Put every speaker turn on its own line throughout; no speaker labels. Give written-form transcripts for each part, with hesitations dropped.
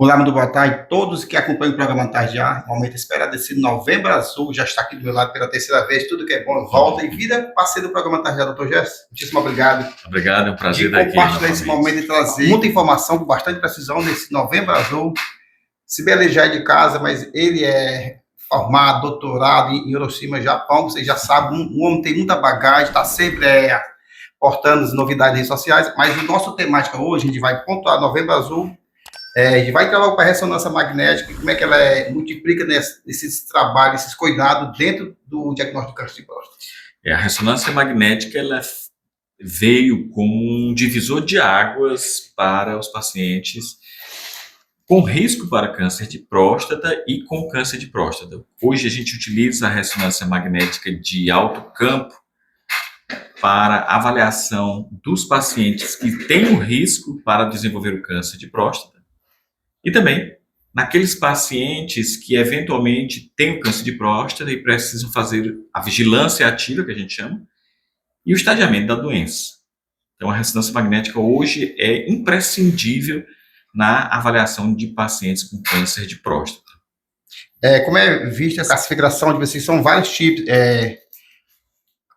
Olá, muito boa tarde. Todos que acompanham o programa Tarde A, momento esperado desse Novembro Azul, já está aqui do meu lado pela terceira vez. Tudo que é bom, volta e vida. Parceiro do programa Tarde A, doutor Gerson. Muitíssimo obrigado.
Obrigado, é um prazer
De
estar aqui
compartilhar esse
novamente.
momento e trazer muita informação com bastante precisão nesse Novembro Azul. Sibeli ele já é de casa, mas ele é formado, doutorado em Hiroshima, Japão. Vocês já sabem, um homem tem muita bagagem, está sempre portando as novidades nas redes sociais. Mas o nosso temática hoje, a gente vai pontuar Novembro Azul. A gente vai trabalhar para a ressonância magnética e como é que ela multiplica nesses trabalhos, esses cuidados dentro do diagnóstico do câncer de próstata.
A ressonância magnética ela veio como um divisor de águas para os pacientes com risco para câncer de próstata e com câncer de próstata. Hoje a gente utiliza a ressonância magnética de alto campo para avaliação dos pacientes que têm o risco para desenvolver o câncer de próstata. E também naqueles pacientes que eventualmente têm o câncer de próstata e precisam fazer a vigilância ativa, que a gente chama, e o estadiamento da doença. Então, a ressonância magnética hoje é imprescindível na avaliação de pacientes com câncer de próstata.
Como é vista a classificação de vocês? São vários tipos.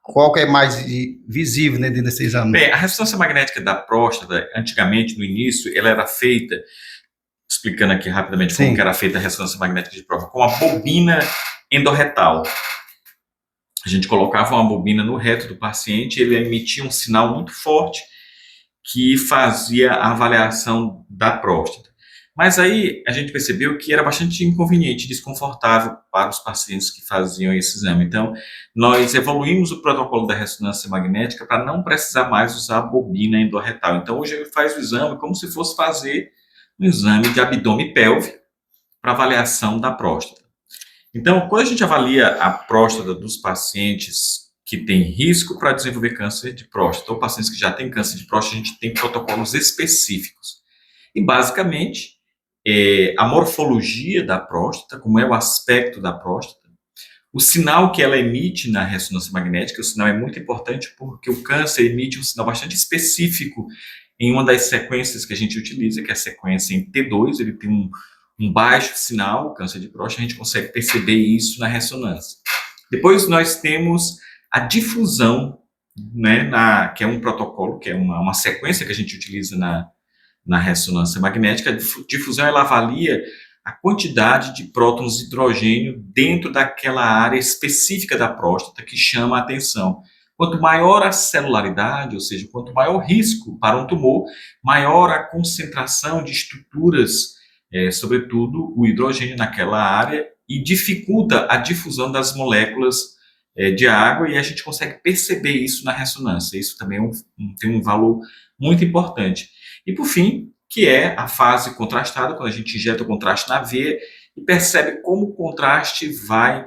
Qual que é mais visível, né, dentro desse exame?
Bem, a ressonância magnética da próstata, antigamente, no início, ela era feita, explicando aqui rapidamente como que era feita a ressonância magnética de próstata, com a bobina endorretal. A gente colocava uma bobina no reto do paciente, ele emitia um sinal muito forte que fazia a avaliação da próstata. Mas aí a gente percebeu que era bastante inconveniente, desconfortável para os pacientes que faziam esse exame. Então, nós evoluímos o protocolo da ressonância magnética para não precisar mais usar a bobina endorretal. Então, hoje ele faz o exame como se fosse fazer um exame de abdômen pélvico para avaliação da próstata. Então, quando a gente avalia a próstata dos pacientes que têm risco para desenvolver câncer de próstata, ou pacientes que já têm câncer de próstata, a gente tem protocolos específicos. E, basicamente, a morfologia da próstata, como é o aspecto da próstata, o sinal que ela emite na ressonância magnética, o sinal é muito importante porque o câncer emite um sinal bastante específico em uma das sequências que a gente utiliza, que é a sequência em T2, ele tem um baixo sinal, câncer de próstata, a gente consegue perceber isso na ressonância. Depois nós temos a difusão, né, que é um protocolo, que é uma sequência que a gente utiliza na ressonância magnética. A difusão ela avalia a quantidade de prótons de hidrogênio dentro daquela área específica da próstata que chama a atenção. Quanto maior a celularidade, ou seja, quanto maior o risco para um tumor, maior a concentração de estruturas, sobretudo o hidrogênio naquela área, e dificulta a difusão das moléculas de água, e a gente consegue perceber isso na ressonância. Isso também tem um valor muito importante. E, por fim, que é a fase contrastada, quando a gente injeta o contraste na veia e percebe como o contraste vai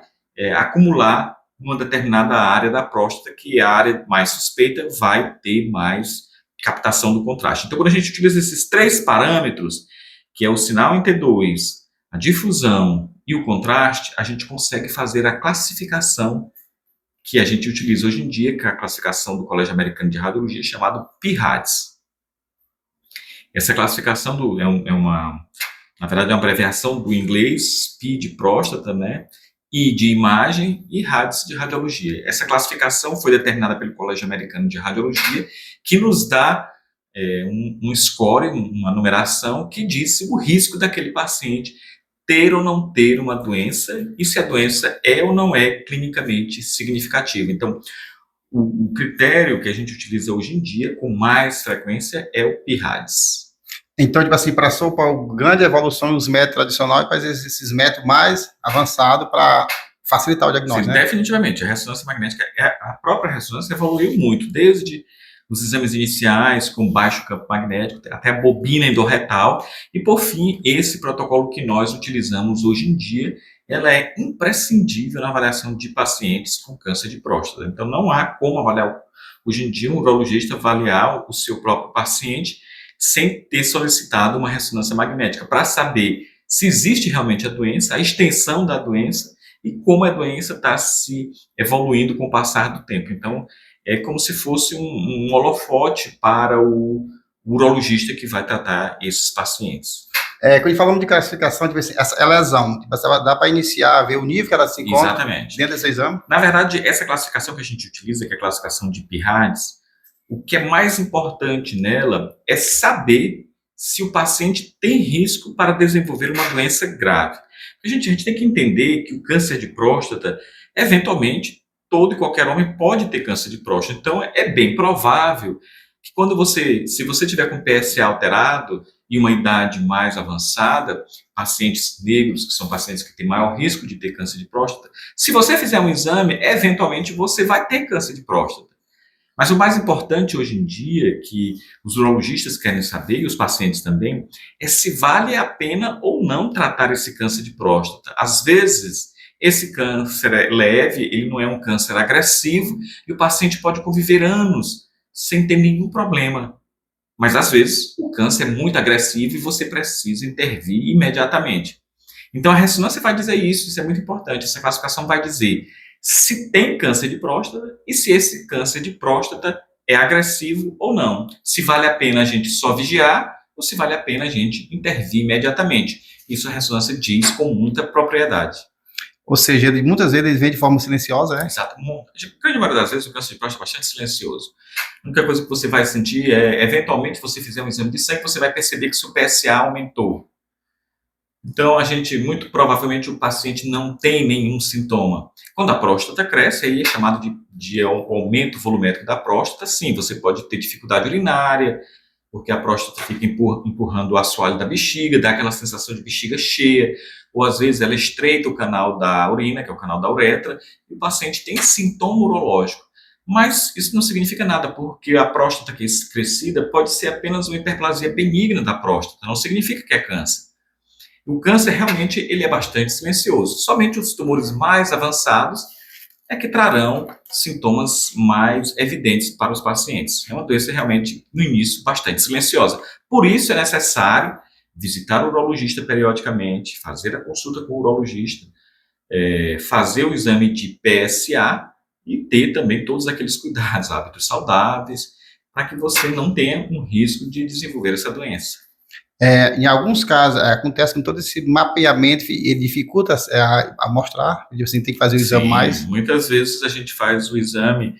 acumular numa determinada área da próstata, que é a área mais suspeita vai ter mais captação do contraste. Então, quando a gente utiliza esses três parâmetros, que é o sinal em T2, a difusão e o contraste, a gente consegue fazer a classificação que a gente utiliza hoje em dia, que é a classificação do Colégio Americano de Radiologia, chamado PIRADS. Essa classificação na verdade, é uma abreviação do inglês, P de próstata, né? I de imagem e RADS de radiologia. Essa classificação foi determinada pelo Colégio Americano de Radiologia, que nos dá um score, uma numeração, que diz o risco daquele paciente ter ou não ter uma doença e se a doença é ou não é clinicamente significativa. Então, o critério que a gente utiliza hoje em dia, com mais frequência, é o PIRADS.
Então, tipo assim, passou para a grande evolução os métodos tradicionais para esses métodos mais avançados para facilitar o diagnóstico,
Sim, né? Definitivamente. A ressonância magnética, a própria ressonância evoluiu muito, desde os exames iniciais com baixo campo magnético, até a bobina endorretal, e, por fim, esse protocolo que nós utilizamos hoje em dia, ela é imprescindível na avaliação de pacientes com câncer de próstata. Então, não há como avaliar, hoje em dia, um urologista avaliar o seu próprio paciente sem ter solicitado uma ressonância magnética, para saber se existe realmente a doença, a extensão da doença e como a doença está se evoluindo com o passar do tempo. Então, é como se fosse um holofote para o urologista que vai tratar esses pacientes.
Quando falamos de classificação, tipo assim, essa lesão, tipo, dá para iniciar, ver o nível que ela se encontra.
Exatamente.
Dentro desse exame?
Na verdade, essa classificação que a gente utiliza, que é a classificação de PIRADS, o que é mais importante nela é saber se o paciente tem risco para desenvolver uma doença grave. A gente tem que entender que o câncer de próstata, eventualmente, todo e qualquer homem pode ter câncer de próstata. Então, é bem provável que se você tiver com PSA alterado e uma idade mais avançada, pacientes negros, que são pacientes que têm maior risco de ter câncer de próstata, se você fizer um exame, eventualmente você vai ter câncer de próstata. Mas o mais importante hoje em dia, que os urologistas querem saber, e os pacientes também, é se vale a pena ou não tratar esse câncer de próstata. Às vezes, esse câncer é leve, ele não é um câncer agressivo, e o paciente pode conviver anos sem ter nenhum problema. Mas, às vezes, o câncer é muito agressivo e você precisa intervir imediatamente. Então, a ressonância vai dizer isso é muito importante. Essa classificação vai dizer se tem câncer de próstata e se esse câncer de próstata é agressivo ou não. Se vale a pena a gente só vigiar ou se vale a pena a gente intervir imediatamente. Isso a ressonância diz com muita propriedade.
Ou seja, muitas vezes eles vêm de forma silenciosa, né?
Exato. A grande maioria das vezes o câncer de próstata é bastante silencioso. A única coisa que você vai sentir é, eventualmente, se você fizer um exame de sangue, você vai perceber que seu PSA aumentou. Então, muito provavelmente, o paciente não tem nenhum sintoma. Quando a próstata cresce, aí é chamado de aumento volumétrico da próstata. Sim, você pode ter dificuldade urinária, porque a próstata fica empurrando o assoalho da bexiga, dá aquela sensação de bexiga cheia, ou às vezes ela estreita o canal da urina, que é o canal da uretra, e o paciente tem sintoma urológico. Mas isso não significa nada, porque a próstata crescida pode ser apenas uma hiperplasia benigna da próstata, não significa que é câncer. O câncer realmente ele é bastante silencioso. Somente os tumores mais avançados é que trarão sintomas mais evidentes para os pacientes. É uma doença realmente, no início, bastante silenciosa. Por isso é necessário visitar o urologista periodicamente, fazer a consulta com o urologista, fazer o exame de PSA e ter também todos aqueles cuidados, hábitos saudáveis, para que você não tenha um risco de desenvolver essa doença.
Em alguns casos, acontece que todo esse mapeamento ele dificulta a mostrar, você tem que fazer o exame mais.
Muitas vezes a gente faz o exame,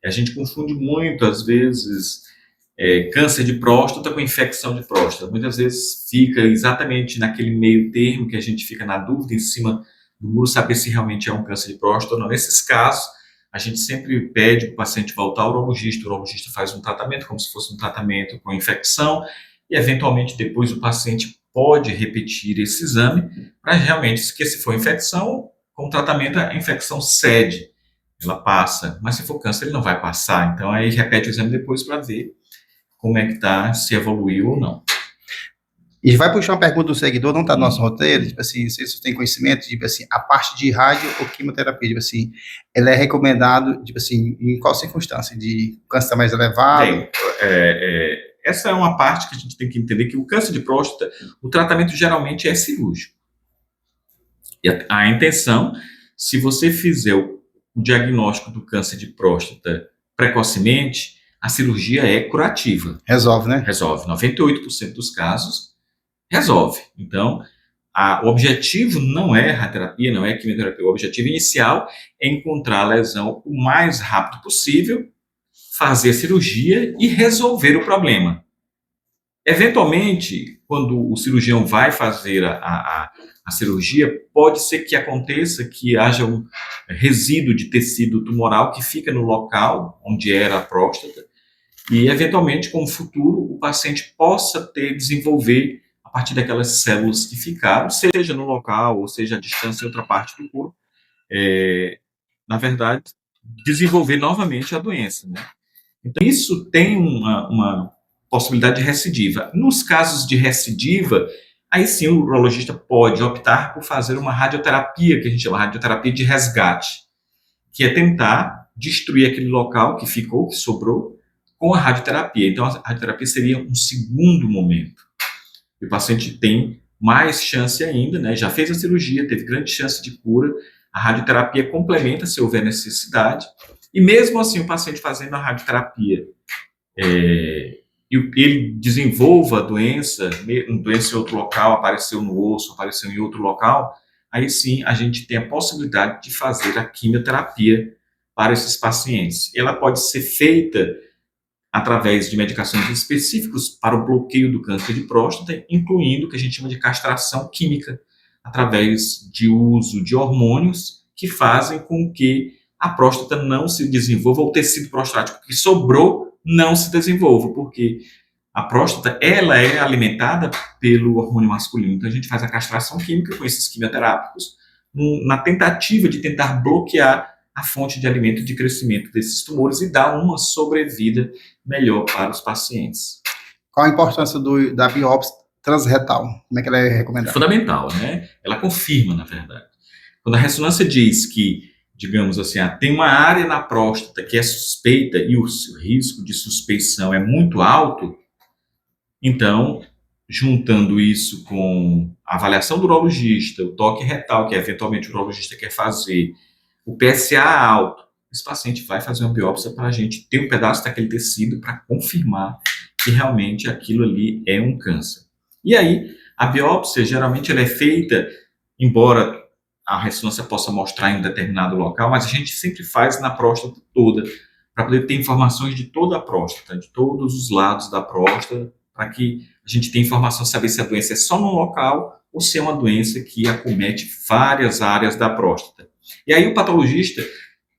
a gente confunde muito, às vezes, câncer de próstata com infecção de próstata. Muitas vezes fica exatamente naquele meio termo que a gente fica na dúvida em cima do muro, saber se realmente é um câncer de próstata ou não. Nesses casos, a gente sempre pede para o paciente voltar ao urologista, o urologista faz um tratamento, como se fosse um tratamento com infecção, e eventualmente depois o paciente pode repetir esse exame para realmente, se for infecção, com o tratamento a infecção cede, ela passa, mas se for câncer ele não vai passar, então aí repete o exame depois para ver como é que está, se evoluiu ou não.
E vai puxar uma pergunta do seguidor, não está no nosso roteiro, tipo assim, não sei se você tem conhecimento, tipo assim, a parte de rádio ou quimioterapia, tipo assim, ela é recomendado, tipo assim, em qual circunstância? De câncer mais elevado?
Essa é uma parte que a gente tem que entender, que o câncer de próstata, o tratamento geralmente é cirúrgico. E a intenção, se você fizer o diagnóstico do câncer de próstata precocemente, a cirurgia é curativa.
Resolve, né?
Resolve. 98% dos casos, resolve. Então, o objetivo não é radioterapia, não é quimioterapia. O objetivo inicial é encontrar a lesão o mais rápido possível, fazer a cirurgia e resolver o problema. Eventualmente, quando o cirurgião vai fazer a cirurgia, pode ser que aconteça que haja um resíduo de tecido tumoral que fica no local onde era a próstata e, eventualmente, com o futuro, o paciente possa desenvolver, a partir daquelas células que ficaram, seja no local ou seja à distância em outra parte do corpo, na verdade, desenvolver novamente a doença, né? Então, isso tem uma possibilidade de recidiva. Nos casos de recidiva, aí sim o urologista pode optar por fazer uma radioterapia, que a gente chama de radioterapia de resgate, que é tentar destruir aquele local que ficou, que sobrou, com a radioterapia. Então, a radioterapia seria um segundo momento. E o paciente tem mais chance ainda, né? Já fez a cirurgia, teve grande chance de cura, a radioterapia complementa se houver necessidade, e mesmo assim o paciente fazendo a radioterapia ele desenvolva a doença em outro local, apareceu no osso, apareceu em outro local, aí sim a gente tem a possibilidade de fazer a quimioterapia para esses pacientes. Ela pode ser feita através de medicações específicas para o bloqueio do câncer de próstata, incluindo o que a gente chama de castração química, através de uso de hormônios que fazem com que a próstata não se desenvolva, ou o tecido prostático que sobrou não se desenvolva, porque a próstata, ela é alimentada pelo hormônio masculino. Então a gente faz a castração química com esses quimioterápicos na tentativa de tentar bloquear a fonte de alimento de crescimento desses tumores e dar uma sobrevida melhor para os pacientes.
Qual a importância da biópsia transretal? Como é que ela é recomendada?
É fundamental, né? Ela confirma, na verdade. Quando a ressonância diz que, digamos assim, tem uma área na próstata que é suspeita e o risco de suspeição é muito alto, então, juntando isso com a avaliação do urologista, o toque retal, que eventualmente o urologista quer fazer, o PSA alto, esse paciente vai fazer uma biópsia para a gente ter um pedaço daquele tecido para confirmar que realmente aquilo ali é um câncer. E aí, a biópsia, geralmente, ela é feita, embora a ressonância possa mostrar em um determinado local, mas a gente sempre faz na próstata toda, para poder ter informações de toda a próstata, de todos os lados da próstata, para que a gente tenha informação, saber se a doença é só num local ou se é uma doença que acomete várias áreas da próstata. E aí o patologista,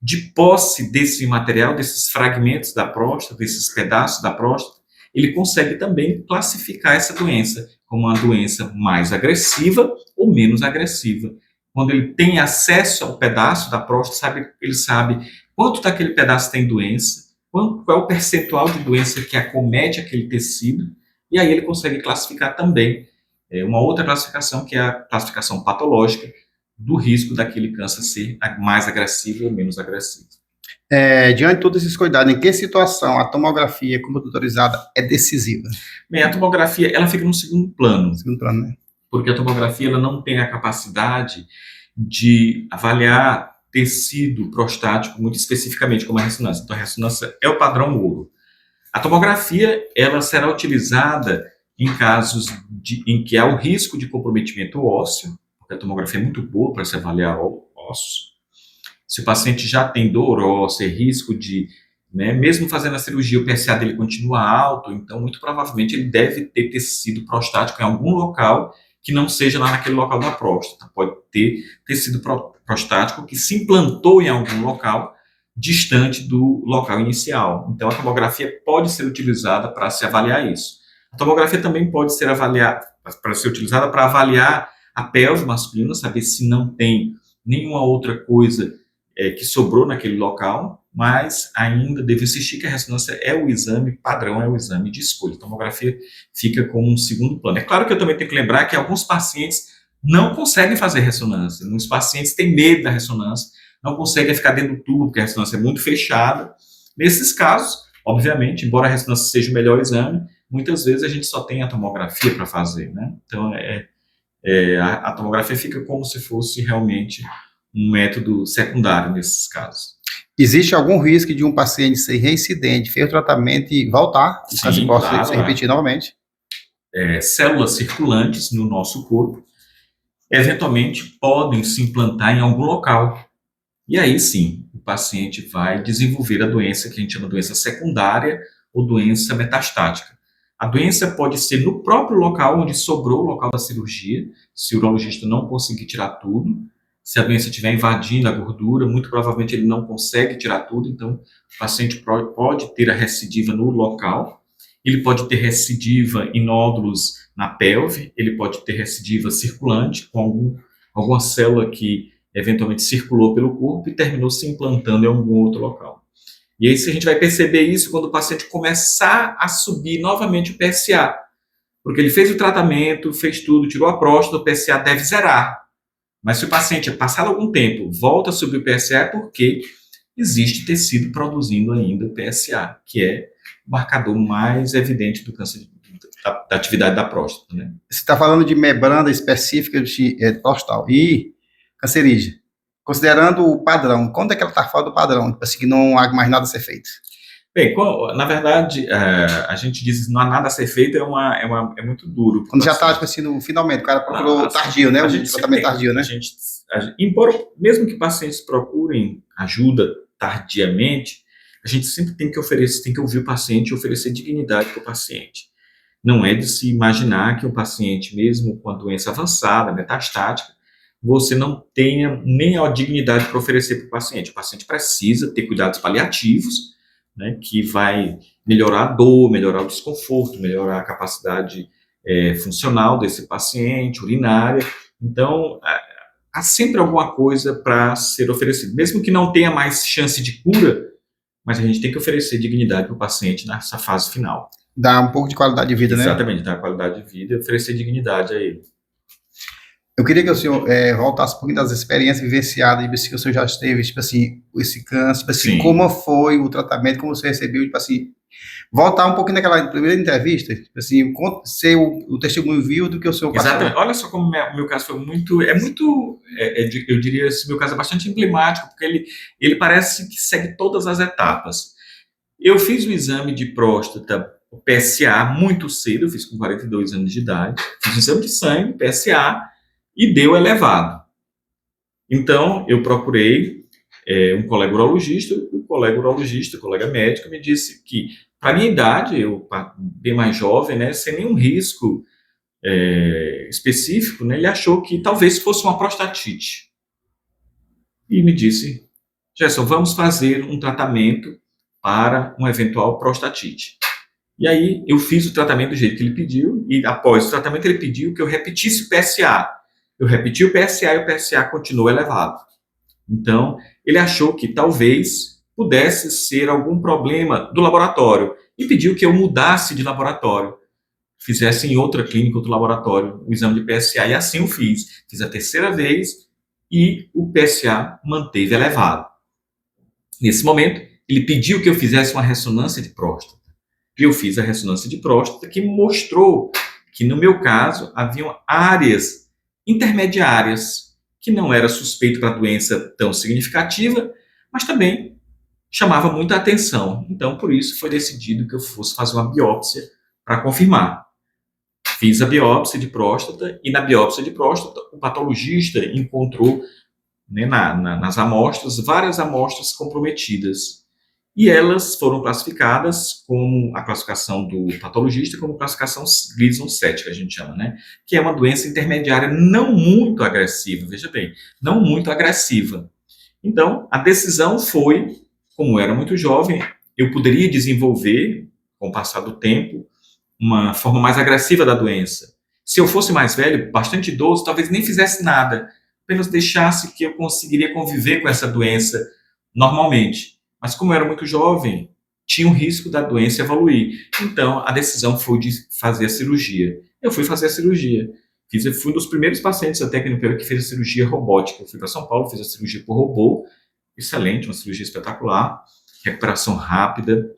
de posse desse material, desses fragmentos da próstata, desses pedaços da próstata, ele consegue também classificar essa doença como uma doença mais agressiva ou menos agressiva. Quando ele tem acesso ao pedaço da próstata, ele sabe quanto daquele pedaço tem doença, qual é o percentual de doença que acomete aquele tecido, e aí ele consegue classificar também uma outra classificação, que é a classificação patológica do risco daquele câncer ser mais agressivo ou menos agressivo.
Diante de todos esses cuidados, em que situação a tomografia computadorizada é decisiva?
Bem, a tomografia, ela fica no segundo plano.
Segundo plano, né?
Porque a tomografia, ela não tem a capacidade de avaliar tecido prostático muito especificamente, como a ressonância. Então, a ressonância é o padrão ouro. A tomografia, ela será utilizada em casos em que há o risco de comprometimento ósseo, porque a tomografia é muito boa para se avaliar ossos. Se o paciente já tem dor óssea, risco de, mesmo fazendo a cirurgia, o PSA dele continua alto, então muito provavelmente ele deve ter tecido prostático em algum local que não seja lá naquele local da próstata. Pode ter tecido prostático que se implantou em algum local distante do local inicial. Então a tomografia pode ser utilizada para se avaliar isso. A tomografia também pode ser utilizada para avaliar a pelve masculina, saber se não tem nenhuma outra coisa que sobrou naquele local, mas ainda deve insistir que a ressonância é o exame padrão, é o exame de escolha. A tomografia fica como um segundo plano. É claro que eu também tenho que lembrar que alguns pacientes não conseguem fazer ressonância, muitos pacientes têm medo da ressonância, não conseguem ficar dentro do tubo, porque a ressonância é muito fechada. Nesses casos, obviamente, embora a ressonância seja o melhor exame, muitas vezes a gente só tem a tomografia para fazer, né? Então, a tomografia fica como se fosse realmente um método secundário nesses casos.
Existe algum risco de um paciente ser reincidente, fez o tratamento e voltar?
Sim,
caso possa se repetir novamente?
Células circulantes no nosso corpo, eventualmente, podem se implantar em algum local. E aí sim, o paciente vai desenvolver a doença que a gente chama de doença secundária ou doença metastática. A doença pode ser no próprio local onde sobrou o local da cirurgia, se o urologista não conseguir tirar tudo. Se a doença estiver invadindo a gordura, muito provavelmente ele não consegue tirar tudo, então o paciente pode ter a recidiva no local, ele pode ter recidiva em nódulos na pelve, ele pode ter recidiva circulante, com alguma célula que eventualmente circulou pelo corpo e terminou se implantando em algum outro local. E aí a gente vai perceber isso quando o paciente começar a subir novamente o PSA, porque ele fez o tratamento, fez tudo, tirou a próstata, o PSA deve zerar. Mas se o paciente, passado algum tempo, volta a subir o PSA, é porque existe tecido produzindo ainda o PSA, que é o marcador mais evidente do câncer da atividade da próstata, né?
Você está falando de membrana específica de prostal e cancerígena. Considerando o padrão, quando é que ela está fora do padrão? Assim, que não há mais nada a ser feito?
Bem, na verdade, a gente diz que não há nada a ser feito, é muito duro.
Quando já está, tipo assim, finalmente, o cara procurou tardio, né? O tratamento tardio, né?
Embora, mesmo que pacientes procurem ajuda tardiamente, a gente sempre tem que oferecer, tem que ouvir o paciente e oferecer dignidade para o paciente. Não é de se imaginar que o paciente, mesmo com a doença avançada, metastática, você não tenha nem a dignidade para oferecer para o paciente. O paciente precisa ter cuidados paliativos, né, que vai melhorar a dor, melhorar o desconforto, melhorar a capacidade funcional desse paciente, urinária. Então, há sempre alguma coisa para ser oferecido. Mesmo que não tenha mais chance de cura, mas a gente tem que oferecer dignidade para o paciente nessa fase final.
Dar um pouco de qualidade de vida, né?
Exatamente, dar qualidade de vida e oferecer dignidade a ele.
Eu queria que o senhor voltasse um pouquinho das experiências vivenciadas, tipo assim, que o senhor já teve, tipo assim, esse câncer, tipo assim, como foi o tratamento, como você recebeu, tipo assim, voltar um pouquinho naquela primeira entrevista, tipo assim, ser o testemunho vivo do que o senhor passou.
Exatamente. Olha só como o meu caso foi muito, eu diria, esse meu caso é bastante emblemático, porque ele parece que segue todas as etapas. Eu fiz o exame de próstata, o PSA, muito cedo, eu fiz com 42 anos de idade, fiz o exame de sangue, PSA, e deu elevado. Então, eu procurei um colega urologista, colega médico, me disse que, para minha idade, eu bem mais jovem, né, sem nenhum risco específico, né, ele achou que talvez fosse uma prostatite. E me disse, Gerson, vamos fazer um tratamento para uma eventual prostatite. E aí, eu fiz o tratamento do jeito que ele pediu, e após o tratamento ele pediu que eu repetisse o PSA. Eu repeti o PSA e o PSA continuou elevado. Então, ele achou que talvez pudesse ser algum problema do laboratório e pediu que eu mudasse de laboratório, fizesse em outra clínica, outro laboratório, o exame de PSA, e assim eu fiz. Fiz a terceira vez e o PSA manteve elevado. Nesse momento, ele pediu que eu fizesse uma ressonância de próstata. E eu fiz a ressonância de próstata, que mostrou que, no meu caso, haviam áreas intermediárias, que não era suspeito para doença tão significativa, mas também chamava muita atenção. Então, por isso, foi decidido que eu fosse fazer uma biópsia para confirmar. Fiz a biópsia de próstata, e na biópsia de próstata, o patologista encontrou, né, nas amostras, várias amostras comprometidas. E elas foram classificadas como a classificação do patologista, como classificação Gleason 7, que a gente chama, né? Que é uma doença intermediária não muito agressiva, veja bem, não muito agressiva. Então, a decisão foi, como eu era muito jovem, eu poderia desenvolver, com o passar do tempo, uma forma mais agressiva da doença. Se eu fosse mais velho, bastante idoso, talvez nem fizesse nada, apenas deixasse que eu conseguiria conviver com essa doença normalmente. Mas como eu era muito jovem, tinha um risco da doença evoluir. Então, a decisão foi de fazer a cirurgia. Eu fui fazer a cirurgia. Fui um dos primeiros pacientes até aqui no Peru que fez a cirurgia robótica. Eu fui para São Paulo, fiz a cirurgia por robô. Excelente, uma cirurgia espetacular. Recuperação rápida.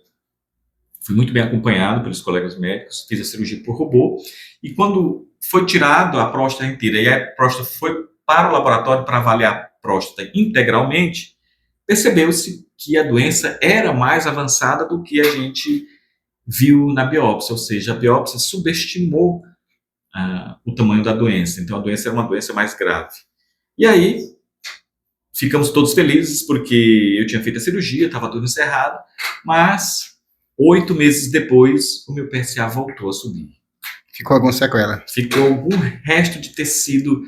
Fui muito bem acompanhado pelos colegas médicos. Fiz a cirurgia por robô. E quando foi tirado a próstata inteira e a próstata foi para o laboratório para avaliar a próstata integralmente, percebeu-se que a doença era mais avançada do que a gente viu na biópsia, ou seja, a biópsia subestimou o tamanho da doença, então a doença era uma doença mais grave. E aí, ficamos todos felizes, porque eu tinha feito a cirurgia, estava tudo encerrado, mas 8 meses depois, o meu PSA voltou a subir.
Ficou alguma sequela?
Ficou algum resto de tecido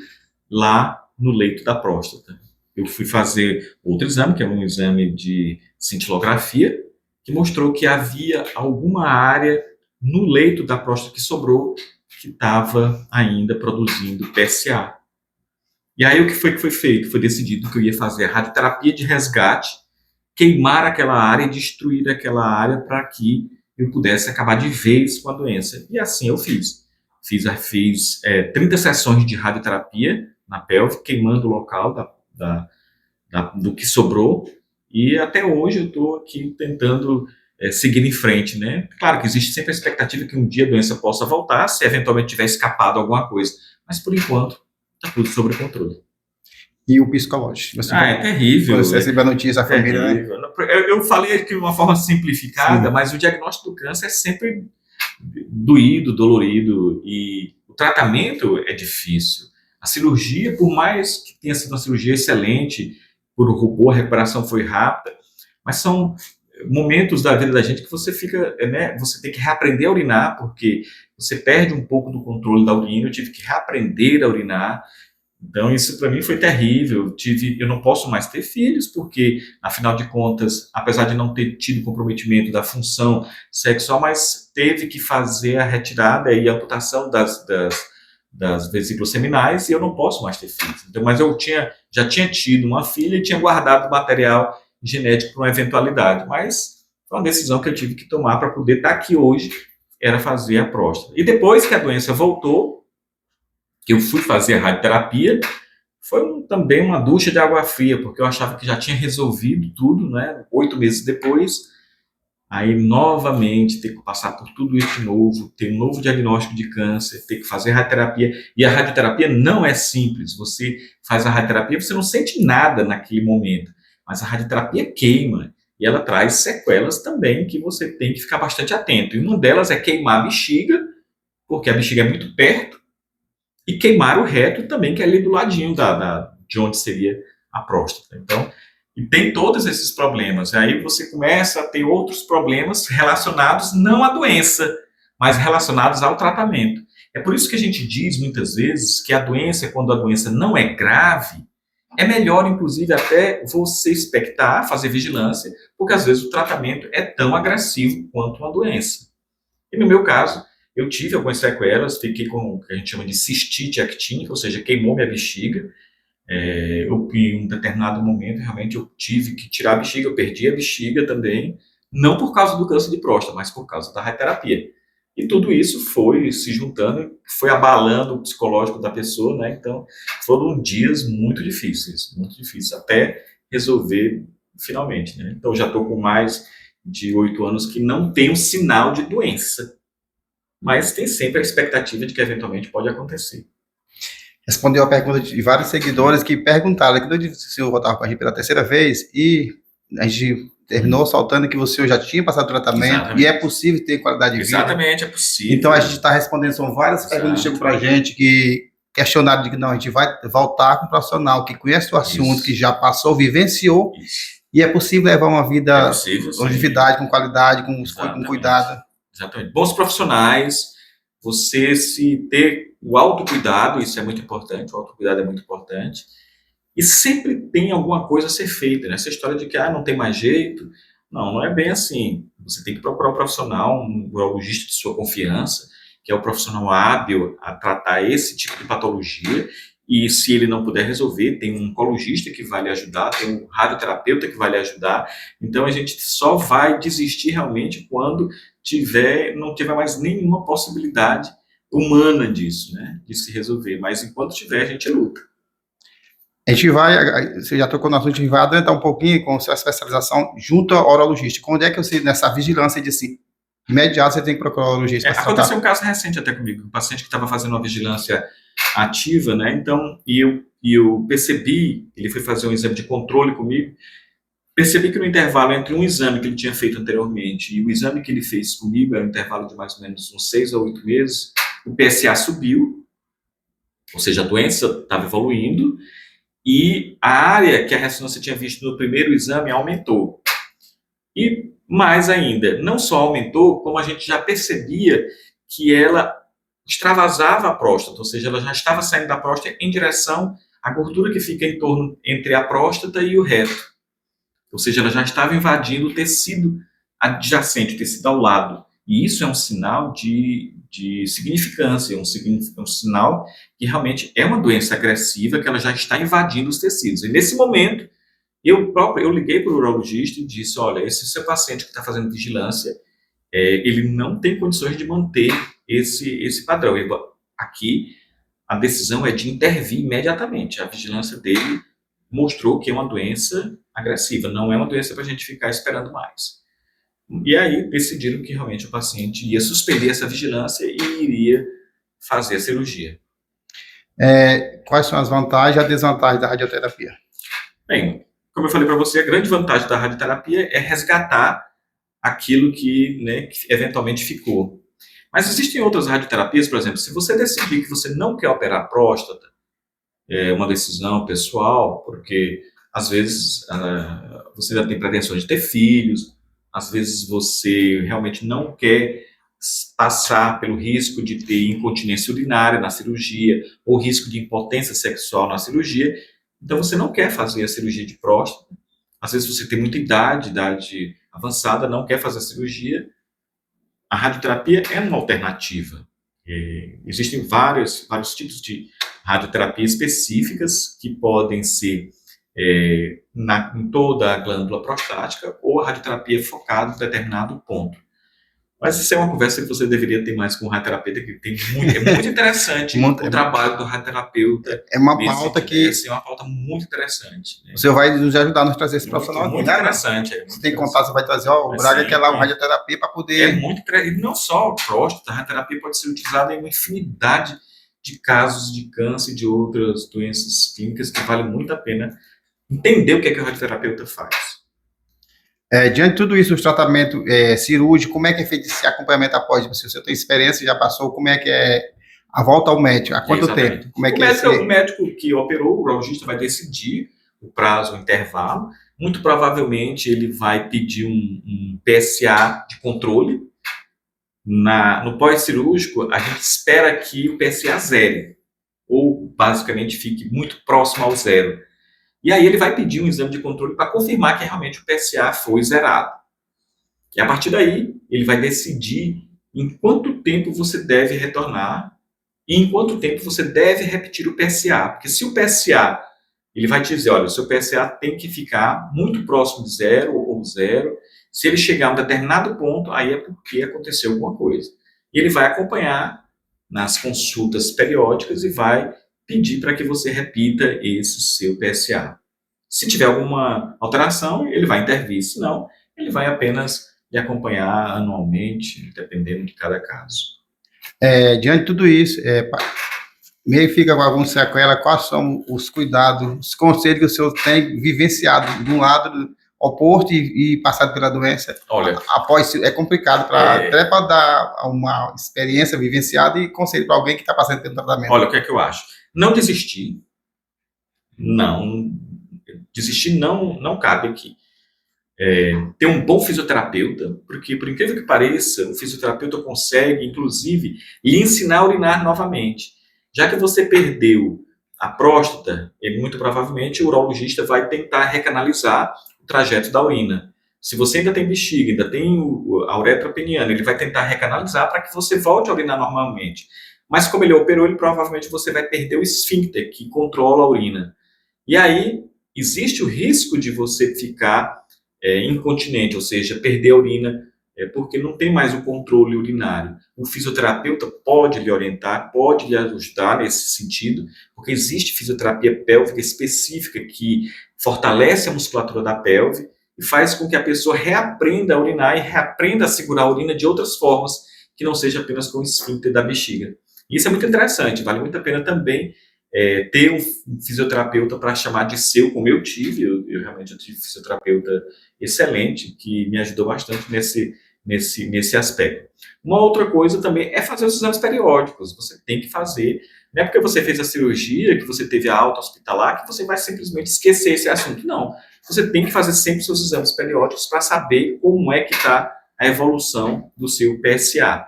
lá no leito da próstata. Eu fui fazer outro exame, que é um exame de cintilografia, que mostrou que havia alguma área no leito da próstata que sobrou, que estava ainda produzindo PSA. E aí o que foi feito? Foi decidido que eu ia fazer a radioterapia de resgate, queimar aquela área e destruir aquela área para que eu pudesse acabar de vez com a doença. E assim eu fiz. Fiz 30 sessões de radioterapia na pelve, queimando o local do que sobrou, e até hoje eu estou aqui tentando seguir em frente, né? Claro que existe sempre a expectativa que um dia a doença possa voltar, se eventualmente tiver escapado alguma coisa, mas por enquanto está tudo sob controle.
E o psicológico. Você,
É terrível.
Quando você recebe a notícia, a família, né?
Eu falei aqui de uma forma simplificada,
Sim.
mas o diagnóstico do câncer é sempre doído, dolorido, e o tratamento é difícil. A cirurgia, por mais que tenha sido uma cirurgia excelente, por robô, a recuperação foi rápida, mas são momentos da vida da gente que você fica, né, você tem que reaprender a urinar, porque você perde um pouco do controle da urina. Eu tive que reaprender a urinar. Então isso para mim foi terrível. Eu não posso mais ter filhos, porque afinal de contas, apesar de não ter tido comprometimento da função sexual, mas teve que fazer a retirada e a amputação das vesículas seminais, e eu não posso mais ter filhos. Então, mas já tinha tido uma filha e tinha guardado material genético para uma eventualidade, mas foi uma decisão que eu tive que tomar para poder estar aqui hoje, era fazer a próstata. E depois que a doença voltou, que eu fui fazer a radioterapia, foi também uma ducha de água fria, porque eu achava que já tinha resolvido tudo, né? 8 meses depois, aí novamente ter que passar por tudo isso de novo, ter um novo diagnóstico de câncer, ter que fazer radioterapia. E a radioterapia não é simples. Você faz a radioterapia, você não sente nada naquele momento, mas a radioterapia queima, e ela traz sequelas também que você tem que ficar bastante atento. E uma delas é queimar a bexiga, porque a bexiga é muito perto, e queimar o reto também, que é ali do ladinho de onde seria a próstata. Então, e tem todos esses problemas. Aí você começa a ter outros problemas relacionados não à doença, mas relacionados ao tratamento. É por isso que a gente diz muitas vezes que a doença, quando a doença não é grave, é melhor, inclusive, até você expectar, fazer vigilância, porque às vezes o tratamento é tão agressivo quanto uma doença. E no meu caso, eu tive algumas sequelas, fiquei com o que a gente chama de cistite actínica, ou seja, queimou minha bexiga. Em um determinado momento, realmente, eu tive que tirar a bexiga, eu perdi a bexiga também, não por causa do câncer de próstata, mas por causa da radioterapia. E tudo isso foi se juntando, foi abalando o psicológico da pessoa, né? Então, foram dias muito difíceis até resolver finalmente, né? Então, já estou com mais de 8 anos que não tenho sinal de doença, mas tem sempre a expectativa de que eventualmente pode acontecer.
Respondeu a pergunta de vários seguidores que perguntaram, que o senhor voltava com a gente pela terceira vez, e a gente terminou saltando que o senhor já tinha passado o tratamento. Exatamente. E é possível ter qualidade de vida.
Exatamente, é possível.
Então a gente está respondendo, são várias perguntas que chegam para a gente, que questionaram de que não, a gente vai voltar com um profissional que conhece o assunto, isso, que já passou, vivenciou, isso, e é possível levar uma vida, longevidade, com qualidade, com cuidado.
Exatamente. Bons profissionais, você se ter o autocuidado, isso é muito importante, o autocuidado é muito importante, e sempre tem alguma coisa a ser feita, né? Essa história de que não tem mais jeito, não é bem assim. Você tem que procurar um profissional, um urologista de sua confiança, que é o profissional hábil a tratar esse tipo de patologia, e se ele não puder resolver, tem um oncologista que vai lhe ajudar, tem um radioterapeuta que vai lhe ajudar. Então a gente só vai desistir realmente quando não tiver mais nenhuma possibilidade humana disso, né, de se resolver. Mas enquanto tiver, a gente luta.
A gente vai, você já tocou no assunto, a gente vai adiantar um pouquinho com a sua especialização junto ao urologista. Quando é que você, nessa vigilância, disse assim, imediato você tem que procurar o urologista?
Aconteceu um caso recente até comigo, um paciente que estava fazendo uma vigilância ativa, né, então, e eu percebi, ele foi fazer um exame de controle comigo, percebi que no intervalo entre um exame que ele tinha feito anteriormente e o exame que ele fez comigo, era um intervalo de mais ou menos uns 6 a 8 meses, o PSA subiu, ou seja, a doença estava evoluindo, e a área que a ressonância tinha visto no primeiro exame aumentou. E mais ainda, não só aumentou, como a gente já percebia que ela extravasava a próstata, ou seja, ela já estava saindo da próstata em direção à gordura que fica em torno entre a próstata e o reto. Ou seja, ela já estava invadindo o tecido adjacente, o tecido ao lado. E isso é um sinal de significância, um sinal que realmente é uma doença agressiva, que ela já está invadindo os tecidos. E nesse momento, eu liguei para o urologista e disse, olha, esse seu paciente que está fazendo vigilância, ele não tem condições de manter esse padrão. Aqui, a decisão é de intervir imediatamente. A vigilância dele mostrou que é uma doença agressiva, não é uma doença para a gente ficar esperando mais. E aí decidiram que realmente o paciente ia suspender essa vigilância e iria fazer a cirurgia.
Quais são as vantagens e a desvantagem da radioterapia?
Bem, como eu falei para você, a grande vantagem da radioterapia é resgatar aquilo que eventualmente ficou. Mas existem outras radioterapias, por exemplo, se você decidir que você não quer operar a próstata, é uma decisão pessoal, porque às vezes você já tem pretensões de ter filhos, às vezes você realmente não quer passar pelo risco de ter incontinência urinária na cirurgia, ou risco de impotência sexual na cirurgia, então você não quer fazer a cirurgia de próstata. Às vezes você tem muita idade avançada, não quer fazer a cirurgia. A radioterapia é uma alternativa. Existem vários tipos de radioterapia específicas que podem ser em toda a glândula prostática ou a radioterapia focada em determinado ponto. Mas isso é uma conversa que você deveria ter mais com o radioterapeuta, que é muito interessante o trabalho do radioterapeuta.
É uma pauta que...
É uma pauta muito interessante. Né?
Você vai nos ajudar a nos trazer esse profissional.
Muito interessante.
Você tem contato, você vai trazer, o Braga quer lá uma radioterapia para poder...
É muito interessante. Não só próstata, a radioterapia pode ser utilizada em uma infinidade de casos de câncer e de outras doenças clínicas que vale muito a pena entender o que é que o radioterapeuta faz.
Diante de tudo isso, os tratamentos cirúrgicos, como é que é feito esse acompanhamento após? Se você tem experiência, já passou, como é que é a volta ao médico? Há quanto tempo? Como é que
o médico que operou, o urologista, vai decidir o prazo, o intervalo. Muito provavelmente ele vai pedir um PSA de controle. No pós-cirúrgico, a gente espera que o PSA zere, ou basicamente fique muito próximo ao zero. E aí ele vai pedir um exame de controle para confirmar que realmente o PSA foi zerado. E a partir daí, ele vai decidir em quanto tempo você deve retornar e em quanto tempo você deve repetir o PSA. Porque se o PSA, ele vai te dizer, olha, o seu PSA tem que ficar muito próximo de zero ou zero. Se ele chegar a um determinado ponto, aí é porque aconteceu alguma coisa. E ele vai acompanhar nas consultas periódicas e vai pedir para que você repita esse seu PSA. Se tiver alguma alteração, ele vai intervir, se não, ele vai apenas lhe acompanhar anualmente, dependendo de cada caso.
Diante de tudo isso, meio fica com alguma sequela, quais são os cuidados, os conselhos que o senhor tem vivenciado de um lado oposto e passado pela doença?
Olha,
após é complicado até para dar uma experiência vivenciada e conselho para alguém que está passando pelo tratamento.
Olha, o que é que eu acho? Não desistir. Desistir não cabe aqui. Ter um bom fisioterapeuta, porque, por incrível que pareça, o fisioterapeuta consegue, inclusive, lhe ensinar a urinar novamente. Já que você perdeu a próstata, muito provavelmente o urologista vai tentar recanalizar o trajeto da urina. Se você ainda tem bexiga, ainda tem a uretra peniana, ele vai tentar recanalizar para que você volte a urinar normalmente. Mas como ele operou, provavelmente você vai perder o esfíncter que controla a urina. E aí, existe o risco de você ficar incontinente, ou seja, perder a urina, porque não tem mais o controle urinário. O fisioterapeuta pode lhe orientar, pode lhe ajudar nesse sentido, porque existe fisioterapia pélvica específica que fortalece a musculatura da pelve e faz com que a pessoa reaprenda a urinar e reaprenda a segurar a urina de outras formas, que não seja apenas com o esfíncter da bexiga. Isso é muito interessante, vale muito a pena também ter um fisioterapeuta para chamar de seu, como eu tive. Eu realmente tive um fisioterapeuta excelente, que me ajudou bastante nesse aspecto. Uma outra coisa também é fazer os exames periódicos. Você tem que fazer, não é porque você fez a cirurgia, que você teve a alta hospitalar, que você vai simplesmente esquecer esse assunto. Não, você tem que fazer sempre seus exames periódicos para saber como é que está a evolução do seu PSA.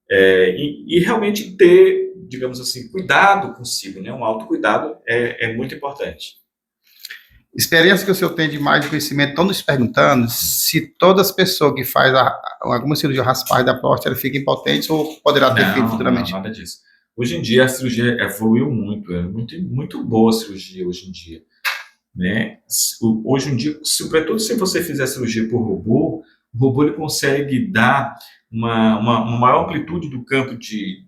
E realmente ter, digamos assim, cuidado consigo, né? Um autocuidado é muito importante.
Experiência que o senhor tem de mais de conhecimento, estão nos perguntando se todas as pessoas que fazem alguma cirurgia raspagem da próstata ficam impotentes ou poderá ter filho futuramente?
Não, nada disso. Hoje em dia a cirurgia evoluiu muito, muito boa a cirurgia hoje em dia. Né? Hoje em dia, sobretudo se você fizer cirurgia por robô, o robô ele consegue dar uma maior amplitude do campo de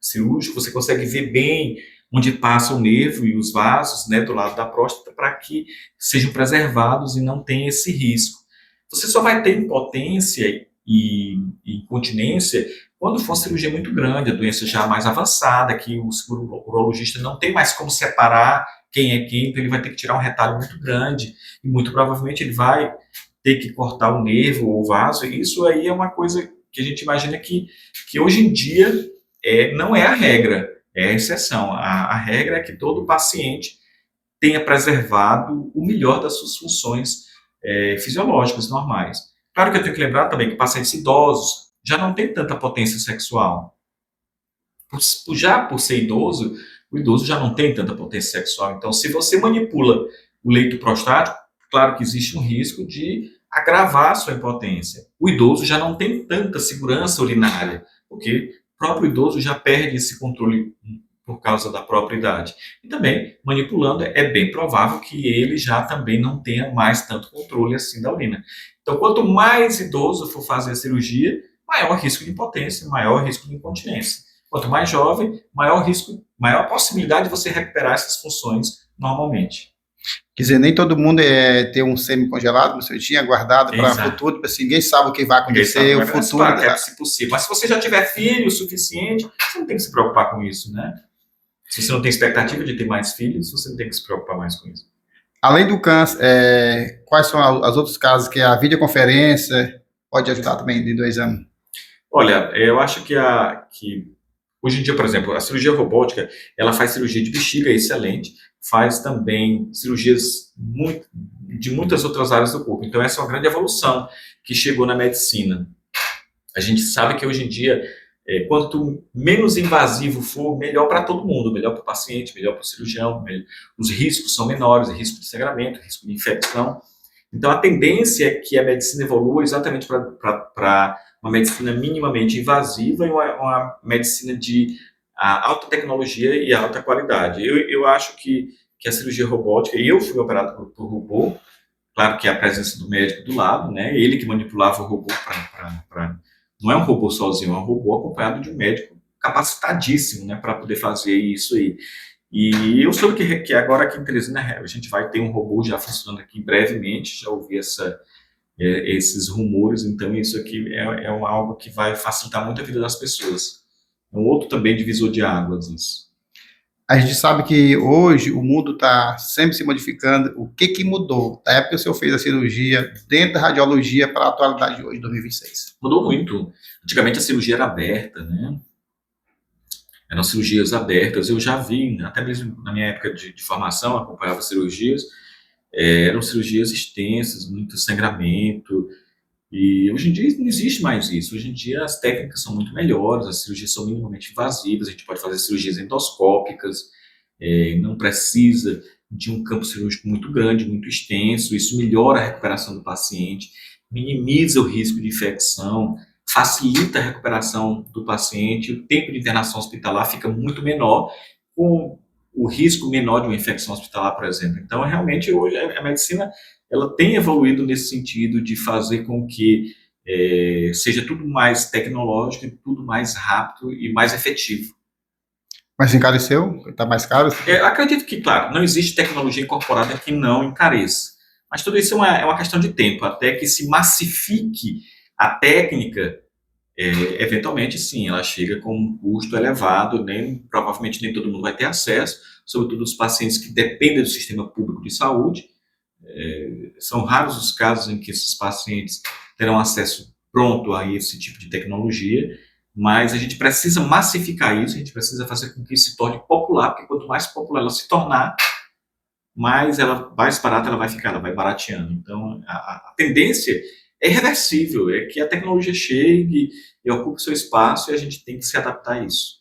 cirúrgico, você consegue ver bem onde passa o nervo e os vasos, né, do lado da próstata, para que sejam preservados e não tenha esse risco. Você só vai ter impotência e incontinência Quando for uma cirurgia muito grande, a doença já mais avançada, que o urologista não tem mais como separar quem é quem, então ele vai ter que tirar um retalho muito grande, e muito provavelmente ele vai ter que cortar o nervo ou o vaso, e isso aí é uma coisa que a gente imagina que hoje em dia não é a regra, é a exceção. A regra é que todo paciente tenha preservado o melhor das suas funções fisiológicas normais. Claro que eu tenho que lembrar também que pacientes idosos já não têm tanta potência sexual. Já por ser idoso, o idoso já não tem tanta potência sexual. Então, se você manipula o leito prostático, claro que existe um risco de agravar a sua impotência. O idoso já não tem tanta segurança urinária, porque o próprio idoso já perde esse controle por causa da própria idade. E também, manipulando, é bem provável que ele já também não tenha mais tanto controle assim da urina. Então, quanto mais idoso for fazer a cirurgia, maior risco de impotência, maior risco de incontinência. Quanto mais jovem, maior risco, maior possibilidade de você recuperar essas funções normalmente.
Quer dizer, nem todo mundo tem um semi-congelado, você tinha guardado para o futuro, assim, ninguém sabe o que vai acontecer, o futuro.
É possível. Mas se você já tiver filho o suficiente, você não tem que se preocupar com isso, né? Se você não tem expectativa de ter mais filhos, você não tem que se preocupar mais com isso.
Além do câncer, quais são os outros casos que a videoconferência pode ajudar também de 2 anos?
Olha, eu acho que hoje em dia, por exemplo, a cirurgia robótica, ela faz cirurgia de bexiga, excelente, faz também cirurgias de muitas outras áreas do corpo. Então, essa é uma grande evolução que chegou na medicina. A gente sabe que hoje em dia, quanto menos invasivo for, melhor para todo mundo, melhor para o paciente, melhor para o cirurgião, os riscos são menores, risco de sangramento, risco de infecção. Então, a tendência é que a medicina evolua exatamente para uma medicina minimamente invasiva e uma medicina de alta tecnologia e alta qualidade. Eu acho que a cirurgia robótica, e eu fui operado por robô, claro que a presença do médico do lado, né? Ele que manipulava o robô não é um robô sozinho, é um robô acompanhado de um médico capacitadíssimo, né, para poder fazer isso aí. E eu soube que agora aqui em Teresina a gente vai ter um robô já funcionando aqui brevemente, já ouvi esses rumores, então isso aqui é algo que vai facilitar muito a vida das pessoas. É um outro também divisor de águas isso.
A gente sabe que hoje o mundo está sempre se modificando. O que mudou da época que o senhor fez a cirurgia dentro da radiologia para a atualidade de hoje, 2026?
Mudou muito. Antigamente a cirurgia era aberta, né? Eram cirurgias abertas. Eu já vi, até mesmo na minha época de formação, acompanhava cirurgias. Eram cirurgias extensas, muito sangramento. E hoje em dia não existe mais isso. Hoje em dia as técnicas são muito melhores, as cirurgias são minimamente invasivas, a gente pode fazer cirurgias endoscópicas, não precisa de um campo cirúrgico muito grande, muito extenso. Isso melhora a recuperação do paciente, minimiza o risco de infecção, facilita a recuperação do paciente, o tempo de internação hospitalar fica muito menor, com o risco menor de uma infecção hospitalar, por exemplo. Então, realmente, hoje a medicina ela tem evoluído nesse sentido de fazer com que seja tudo mais tecnológico, tudo mais rápido e mais efetivo.
Mas encareceu? Está mais caro?
Acredito que, claro, não existe tecnologia incorporada que não encareça. Mas tudo isso é uma questão de tempo, até que se massifique a técnica, eventualmente, sim, ela chega com um custo elevado, provavelmente nem todo mundo vai ter acesso, sobretudo os pacientes que dependem do sistema público de saúde. São raros os casos em que esses pacientes terão acesso pronto a esse tipo de tecnologia, mas a gente precisa massificar isso, a gente precisa fazer com que isso se torne popular, porque quanto mais popular ela se tornar, mais barata ela vai ficar, ela vai barateando. Então, a tendência é irreversível, é que a tecnologia chegue e ocupe seu espaço e a gente tem que se adaptar a isso.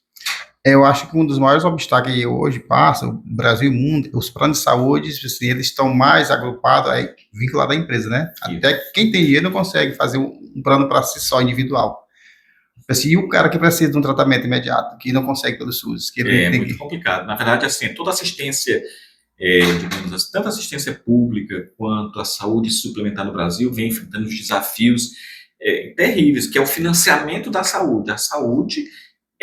Eu acho que um dos maiores obstáculos que hoje passa, o Brasil e o mundo, os planos de saúde, assim, eles estão mais agrupados, vinculados à empresa, né? Isso. Até quem tem dinheiro não consegue fazer um plano para si só, individual. Assim, e o cara que precisa de um tratamento imediato, que não consegue pelo SUS? Que ele
muito complicado. Na verdade, assim, toda assistência, digamos assim, tanto a assistência pública quanto a saúde suplementar no Brasil vem enfrentando os desafios terríveis, que é o financiamento da saúde. A saúde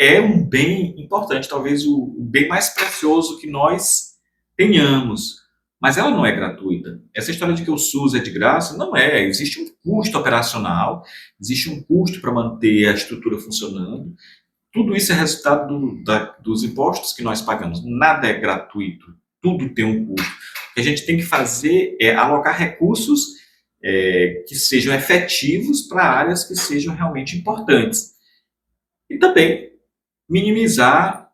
é um bem importante, talvez o bem mais precioso que nós tenhamos. mas ela não é gratuita. Essa história de que o SUS é de graça, não é. Existe um custo operacional, existe um custo para manter a estrutura funcionando. Tudo isso é resultado dos impostos que nós pagamos. Nada é gratuito, tudo tem um custo. O que a gente tem que fazer é alocar recursos que sejam efetivos para áreas que sejam realmente importantes. E também minimizar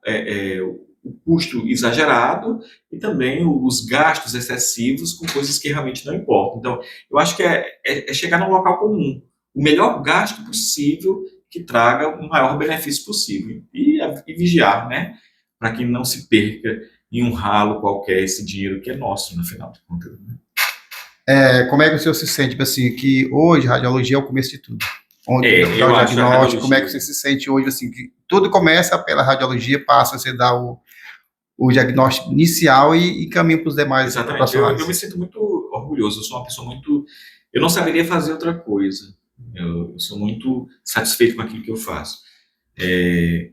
o custo exagerado e também os gastos excessivos com coisas que realmente não importam. Então, eu acho que é chegar num local comum. O melhor gasto possível que traga o maior benefício possível. E vigiar, né? Para que não se perca em um ralo qualquer esse dinheiro que é nosso, no final de contas. Né?
Como é que o senhor se sente, tipo assim, que hoje a radiologia é o começo de tudo? Onde
eu
o
acho a
diagnóstico,
radiologia...
como é que você se sente hoje, assim, que tudo começa pela radiologia, passa a você dar o diagnóstico inicial e caminho para os demais.
Exatamente, eu me sinto muito orgulhoso, eu sou uma pessoa muito... Eu não saberia fazer outra coisa, eu sou muito satisfeito com aquilo que eu faço.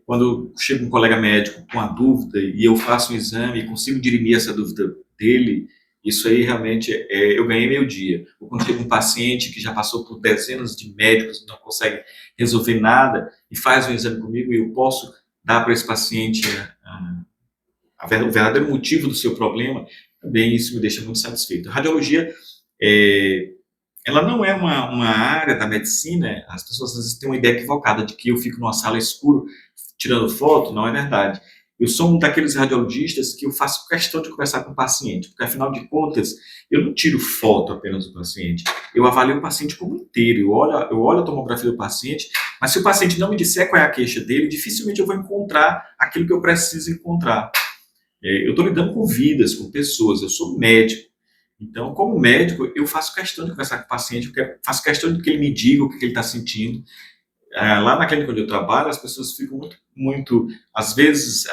Quando chega um colega médico com uma dúvida e eu faço um exame e consigo dirimir essa dúvida dele, isso aí realmente eu ganhei meu dia. Ou quando chega um paciente que já passou por dezenas de médicos e não consegue resolver nada e faz um exame comigo e eu posso dar para esse paciente o verdadeiro motivo do seu problema, também isso me deixa muito satisfeito. A radiologia, ela não é uma área da medicina, as pessoas às vezes têm uma ideia equivocada de que eu fico numa sala escura tirando foto, não é verdade. Eu sou um daqueles radiologistas que eu faço questão de conversar com o paciente, porque afinal de contas, eu não tiro foto apenas do paciente, eu avalio o paciente como inteiro, eu olho a tomografia do paciente, mas se o paciente não me disser qual é a queixa dele, dificilmente eu vou encontrar aquilo que eu preciso encontrar. Eu estou lidando com vidas, com pessoas, eu sou médico. Então, como médico, eu faço questão de conversar com o paciente, faço questão de que ele me diga o que ele está sentindo. Lá na clínica onde eu trabalho, as pessoas ficam muito às vezes,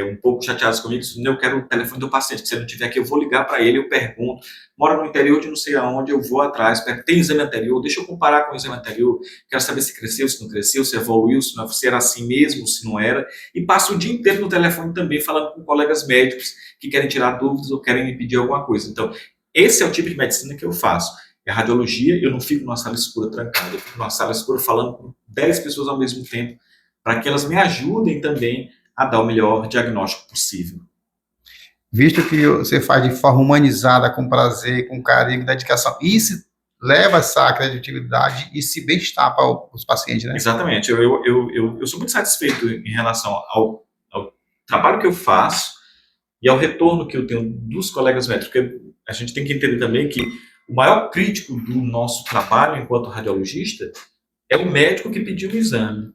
um pouco chateadas comigo, dizendo, eu quero o telefone do paciente, que se ele não tiver aqui, eu vou ligar para ele, eu pergunto, mora no interior de não sei aonde, eu vou atrás, tem exame anterior, deixa eu comparar com o exame anterior, quero saber se cresceu, se não cresceu, se evoluiu, se era assim mesmo, se não era, e passo o dia inteiro no telefone também, falando com colegas médicos que querem tirar dúvidas ou querem me pedir alguma coisa. Então, esse é o tipo de medicina que eu faço. A radiologia, eu não fico numa sala escura trancada, eu fico numa sala escura falando com 10 pessoas ao mesmo tempo, para que elas me ajudem também a dar o melhor diagnóstico possível.
Visto que você faz de forma humanizada, com prazer, com carinho, com dedicação, isso leva essa credibilidade e esse bem-estar para os pacientes, né?
Exatamente, eu sou muito satisfeito em relação ao trabalho que eu faço e ao retorno que eu tenho dos colegas médicos, porque a gente tem que entender também que o maior crítico do nosso trabalho enquanto radiologista é o médico que pediu o exame,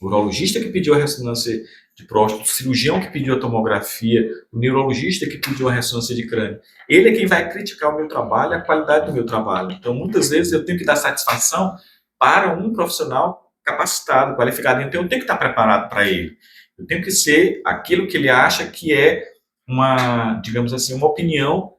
o urologista que pediu a ressonância de próstata, o cirurgião que pediu a tomografia, o neurologista que pediu a ressonância de crânio. Ele é quem vai criticar o meu trabalho, a qualidade do meu trabalho. Então, muitas vezes eu tenho que dar satisfação para um profissional capacitado, qualificado. Então, eu tenho que estar preparado para ele. Eu tenho que ser aquilo que ele acha que é digamos assim, uma opinião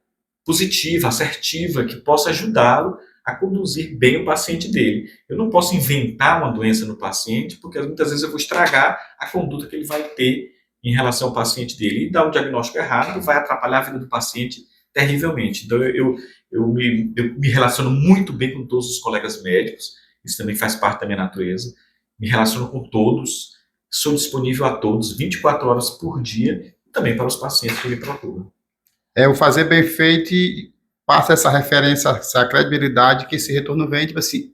positiva, assertiva, que possa ajudá-lo a conduzir bem o paciente dele. Eu não posso inventar uma doença no paciente, porque muitas vezes eu vou estragar a conduta que ele vai ter em relação ao paciente dele. E dar um diagnóstico errado vai atrapalhar a vida do paciente terrivelmente. Então, eu me relaciono muito bem com todos os colegas médicos, isso também faz parte da minha natureza. Me relaciono com todos, sou disponível a todos, 24 horas por dia, e também para os pacientes que me procuram.
O fazer bem feito e passa essa referência, essa credibilidade que esse retorno vem, tipo assim,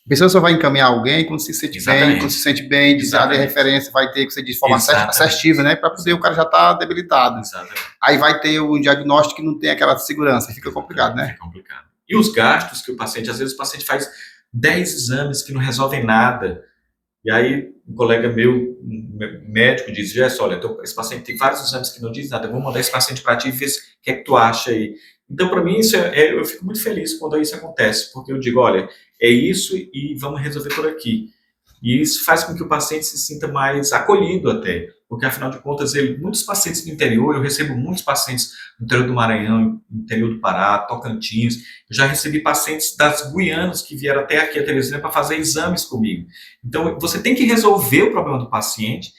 a pessoa só vai encaminhar alguém quando se sente bem, quando se sente bem, diz a referência vai ter que ser de forma assertiva, né, para poder o cara já estar debilitado.
Exatamente.
Aí vai ter um diagnóstico que não tem aquela segurança, fica complicado, né?
Fica complicado. E os gastos que o paciente, às vezes o paciente faz 10 exames que não resolvem nada, e aí um colega meu, médico, diz, Gerson, olha, esse paciente tem vários exames que não diz nada, eu vou mandar esse paciente para ti e ver o que é que tu acha aí. Então, para mim, eu fico muito feliz quando isso acontece, porque eu digo, olha, é isso e vamos resolver por aqui. E isso faz com que o paciente se sinta mais acolhido até, porque afinal de contas, muitos pacientes do interior, eu recebo muitos pacientes no interior do Maranhão, no interior do Pará, Tocantins, eu já recebi pacientes das Guianas que vieram até aqui a Teresina para fazer exames comigo. Então, você tem que resolver o problema do paciente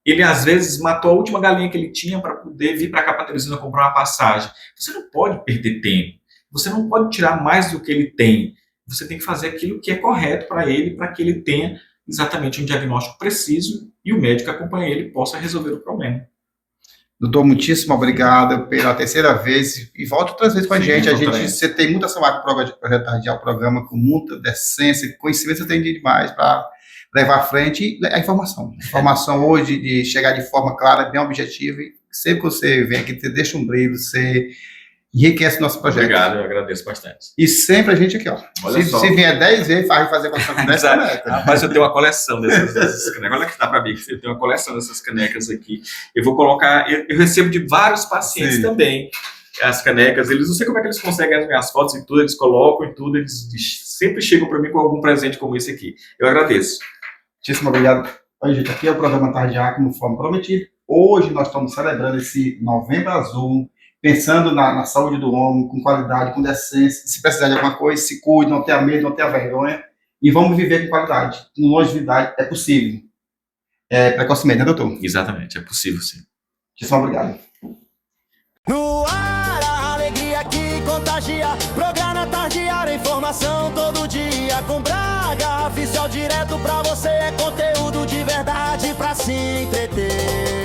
Ele, às vezes, matou a última galinha que ele tinha para poder vir para cá para Teresina comprar uma passagem. Você não pode perder tempo. Você não pode tirar mais do que ele tem. Você tem que fazer aquilo que é correto para ele, para que ele tenha exatamente um diagnóstico preciso e o médico que acompanha ele possa resolver o problema.
Doutor, muitíssimo obrigado pela terceira vez e volta outras vezes com a gente. Você tem muita saúde para projetar o programa com muita decência, conhecimento você tem demais para levar à frente a informação. A informação hoje de chegar de forma clara, bem objetiva, e sempre que você vem aqui, você deixa um brilho, você enriquece o nosso projeto.
Obrigado, eu agradeço bastante.
E sempre a gente aqui, ó. Se vier 10 vezes, vai fazer com essa 10 canecas.
Rapaz, eu tenho uma coleção dessas canecas. Olha que dá para ver que eu tenho uma coleção dessas canecas aqui. Eu vou colocar, eu recebo de vários pacientes também as canecas. Eles não sei como é que eles conseguem as minhas fotos e tudo, eles colocam e tudo, eles sempre chegam para mim com algum presente como esse aqui. Eu agradeço.
Muitíssimo obrigado. Olha, gente, aqui é o programa Tardiar, como forma prometida. Hoje nós estamos celebrando esse Novembro Azul, pensando na saúde do homem, com qualidade, com decência. Se precisar de alguma coisa, se cuide, não tenha medo, não tenha vergonha. E vamos viver com qualidade, com longevidade. É possível. Precocemente, né, doutor?
Exatamente, é possível sim.
Muitíssimo obrigado.
No ar, a alegria que contagia. Programa Tardiar, informação todo dia. Com Braga, oficial direto pra você. É conteúdo de verdade pra se entreter.